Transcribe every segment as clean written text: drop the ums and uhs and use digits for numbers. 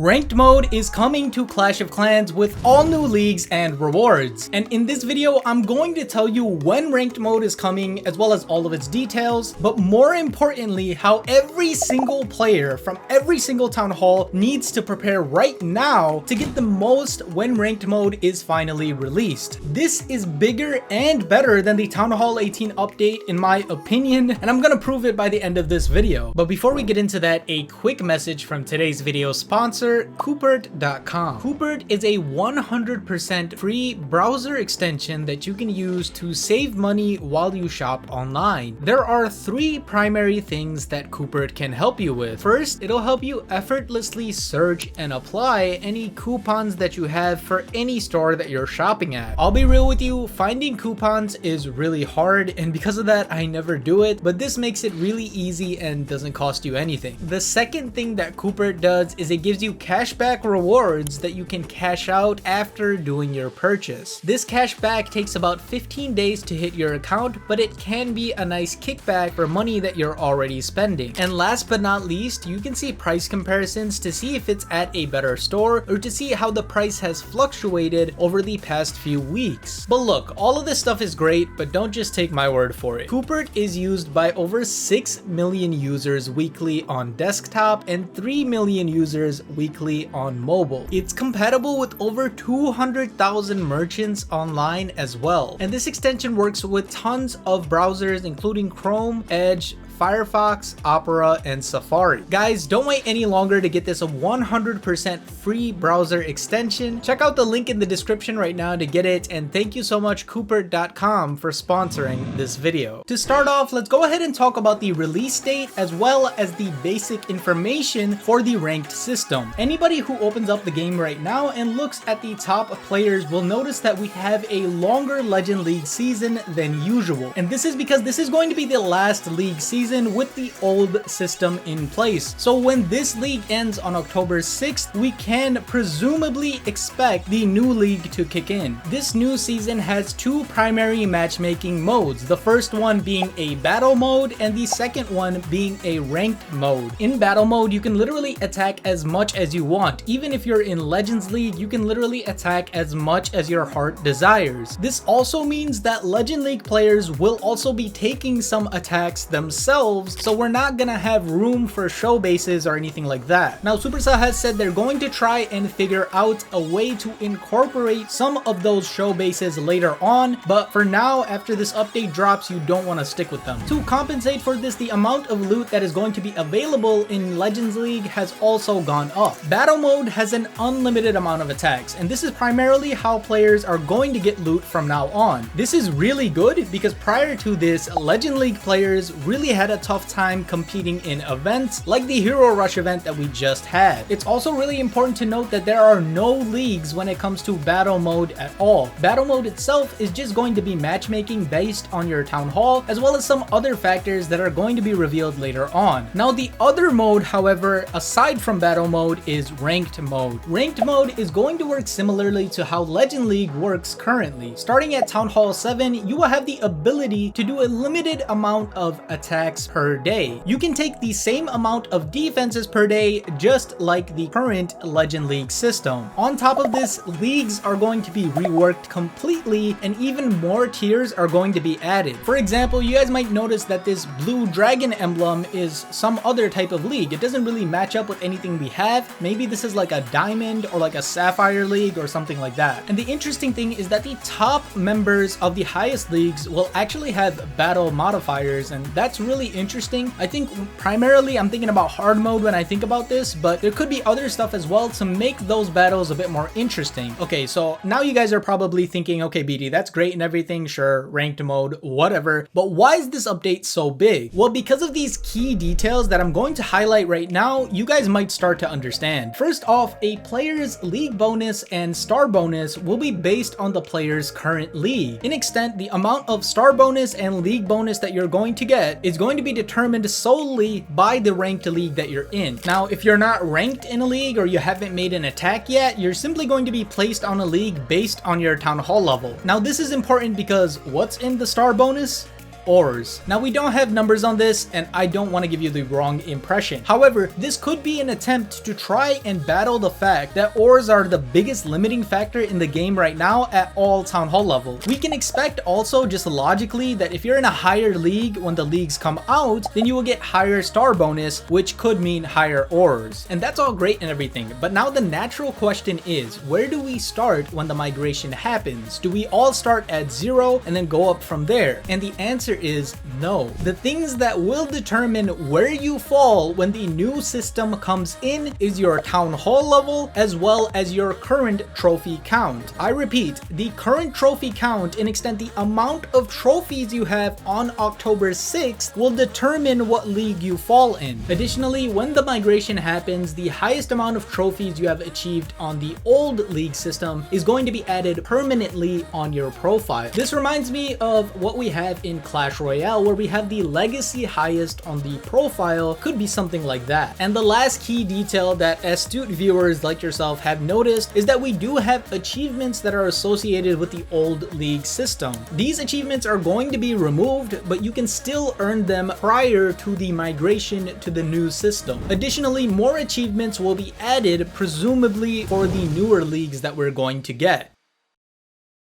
Ranked mode is coming to Clash of Clans with all new leagues and rewards. And in this video, I'm going to tell you when ranked mode is coming, as well as all of its details, but more importantly, how every single player from every single town hall needs to prepare right now to get the most when ranked mode is finally released. This is bigger and better than the Town Hall 18 update in my opinion, and I'm gonna prove it by the end of this video. But before we get into that, a quick message from today's video sponsor, Coopert.com. Coopert is a 100% free browser extension that you can use to save money while you shop online. There are three primary things that Coopert can help you with. First, it'll help you effortlessly search and apply any coupons that you have for any store that you're shopping at. I'll be real with you, finding coupons is really hard, and because of that, I never do it, but this makes it really easy and doesn't cost you anything. The second thing that Coopert does is it gives you cashback rewards that you can cash out after doing your purchase. This cashback takes about 15 days to hit your account, but it can be a nice kickback for money that you're already spending. And last but not least, you can see price comparisons to see if it's at a better store or to see how the price has fluctuated over the past few weeks. But look, all of this stuff is great, but don't just take my word for it. Coopert is used by over 6 million users weekly on desktop and 3 million users weekly on mobile. It's compatible with over 200,000 merchants online as well. And this extension works with tons of browsers including Chrome, Edge, Firefox, Opera, and Safari. Guys, don't wait any longer to get this 100% free browser extension. Check out the link in the description right now to get it, and thank you so much Coopert.com for sponsoring this video. To start off, let's go ahead and talk about the release date as well as the basic information for the ranked system. Anybody who opens up the game right now and looks at the top players will notice that we have a longer Legend League season than usual. And this is because this is going to be the last league season with the old system in place. So when this league ends on October 6th, we can presumably expect the new league to kick in. This new season has two primary matchmaking modes, the first one being a battle mode and the second one being a ranked mode. In battle mode, you can literally attack as much as you want. Even if you're in Legends League, you can literally attack as much as your heart desires. This also means that Legend League players will also be taking some attacks themselves, so we're not gonna have room for show bases or anything like that. Now, Supercell has said they're going to try and figure out a way to incorporate some of those show bases later on, but for now, after this update drops, you don't want to stick with them. To compensate for this, the amount of loot that is going to be available in Legends League has also gone up. Battle mode has an unlimited amount of attacks, and this is primarily how players are going to get loot from now on. This is really good because prior to this, Legend League players really had a tough time competing in events like the Hero Rush event that we just had. It's also really important to note that there are no leagues when it comes to battle mode at all. Battle mode itself is just going to be matchmaking based on your town hall, as well as some other factors that are going to be revealed later on. Now, the other mode, however, aside from battle mode, is ranked mode. Ranked mode is going to work similarly to how Legend League works currently. Starting at Town Hall 7, you will have the ability to do a limited amount of attacks per day. You can take the same amount of defenses per day, just like the current Legend League system. On top of this, leagues are going to be reworked completely, and even more tiers are going to be added. For example, you guys might notice that this blue dragon emblem is some other type of league. It doesn't really match up with anything we have. Maybe this is like a diamond or like a sapphire league or something like that. And the interesting thing is that the top members of the highest leagues will actually have battle modifiers, and that's really interesting. I think primarily I'm thinking about hard mode when I think about this, but there could be other stuff as well to make those battles a bit more interesting. Okay, so now you guys are probably thinking, okay, BD, that's great and everything, sure, ranked mode, whatever, but why is this update so big? Well, because of these key details that I'm going to highlight right now, you guys might start to understand. First off, a player's league bonus and star bonus will be based on the player's current league. In extent, the amount of star bonus and league bonus that you're going to get is going to be determined solely by the ranked league that you're in. Now, if you're not ranked in a league or you haven't made an attack yet, you're simply going to be placed on a league based on your town hall level. Now, this is important because what's in the star bonus? ores. Now we don't have numbers on this, and I don't want to give you the wrong impression. However, this could be an attempt to try and battle the fact that ores are the biggest limiting factor in the game right now at all town hall levels. We can expect also just logically that if you're in a higher league when the leagues come out, then you will get higher star bonus, which could mean higher ores. And that's all great and everything, but now the natural question is, where do we start when the migration happens? Do we all start at 0 and then go up from there? And the answer is no. The things that will determine where you fall when the new system comes in is your town hall level as well as your current trophy count. I repeat, the current trophy count and extent the amount of trophies you have on October 6th will determine what league you fall in. Additionally, when the migration happens, the highest amount of trophies you have achieved on the old league system is going to be added permanently on your profile. This reminds me of what we have in Clash Royale, where we have the legacy highest on the profile. Could be something like that. And the last key detail that astute viewers like yourself have noticed is that we do have achievements that are associated with the old league system. These achievements are going to be removed, but you can still earn them prior to the migration to the new system. Additionally, more achievements will be added, presumably for the newer leagues that we're going to get.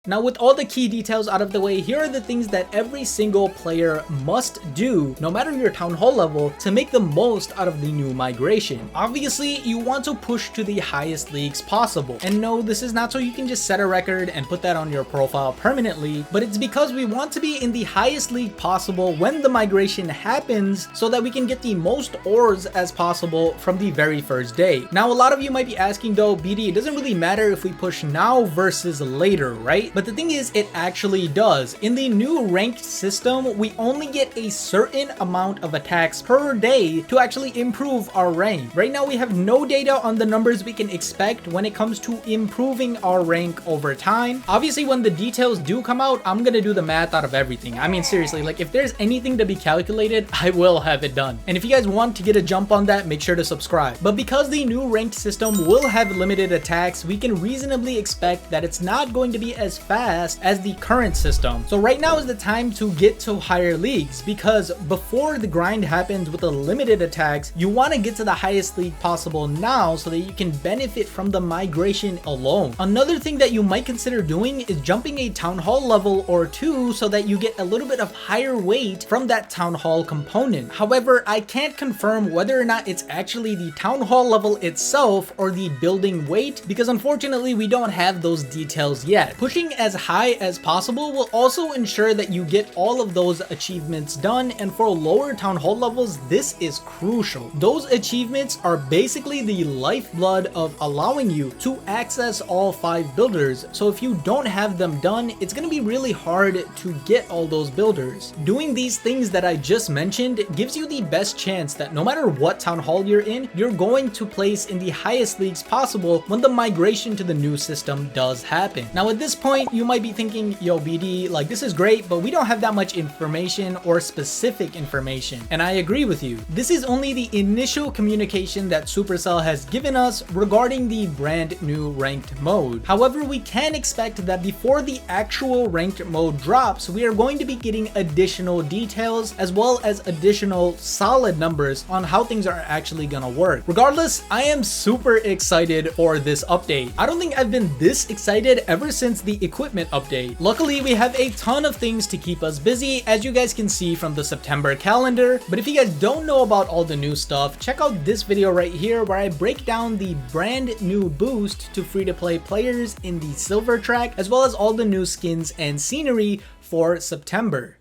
Now, with all the key details out of the way, here are the things that every single player must do, no matter your town hall level, to make the most out of the new migration. Obviously, you want to push to the highest leagues possible. And no, this is not so you can just set a record and put that on your profile permanently, but it's because we want to be in the highest league possible when the migration happens so that we can get the most ores as possible from the very first day. Now, a lot of you might be asking though, BD, it doesn't really matter if we push now versus later, right? But the thing is, it actually does. In the new ranked system, we only get a certain amount of attacks per day to actually improve our rank. Right now, we have no data on the numbers we can expect when it comes to improving our rank over time. Obviously, when the details do come out, I'm gonna do the math out of everything. I mean, seriously, like if there's anything to be calculated, I will have it done. And if you guys want to get a jump on that, make sure to subscribe. But because the new ranked system will have limited attacks, we can reasonably expect that it's not going to be as fast as the current system. So right now is the time to get to higher leagues, because before the grind happens with the limited attacks, you want to get to the highest league possible now so that you can benefit from the migration alone. Another thing that you might consider doing is jumping a town hall level or two so that you get a little bit of higher weight from that town hall component. However, I can't confirm whether or not it's actually the town hall level itself or the building weight, because unfortunately we don't have those details yet. Pushing as high as possible will also ensure that you get all of those achievements done, and for lower town hall levels, this is crucial. Those achievements are basically the lifeblood of allowing you to access all 5 builders, so if you don't have them done, it's going to be really hard to get all those builders. Doing these things that I just mentioned gives you the best chance that no matter what town hall you're in, you're going to place in the highest leagues possible when the migration to the new system does happen. Now at this point, you might be thinking, yo BD, like this is great, but we don't have that much information or specific information. And I agree with you. This is only the initial communication that Supercell has given us regarding the brand new ranked mode. However, we can expect that before the actual ranked mode drops, we are going to be getting additional details as well as additional solid numbers on how things are actually gonna work. Regardless, I am super excited for this update. I don't think I've been this excited ever since the equipment update. Luckily, we have a ton of things to keep us busy, as you guys can see from the September calendar. But if you guys don't know about all the new stuff, check out this video right here where I break down the brand new boost to free-to-play players in the silver track, as well as all the new skins and scenery for September.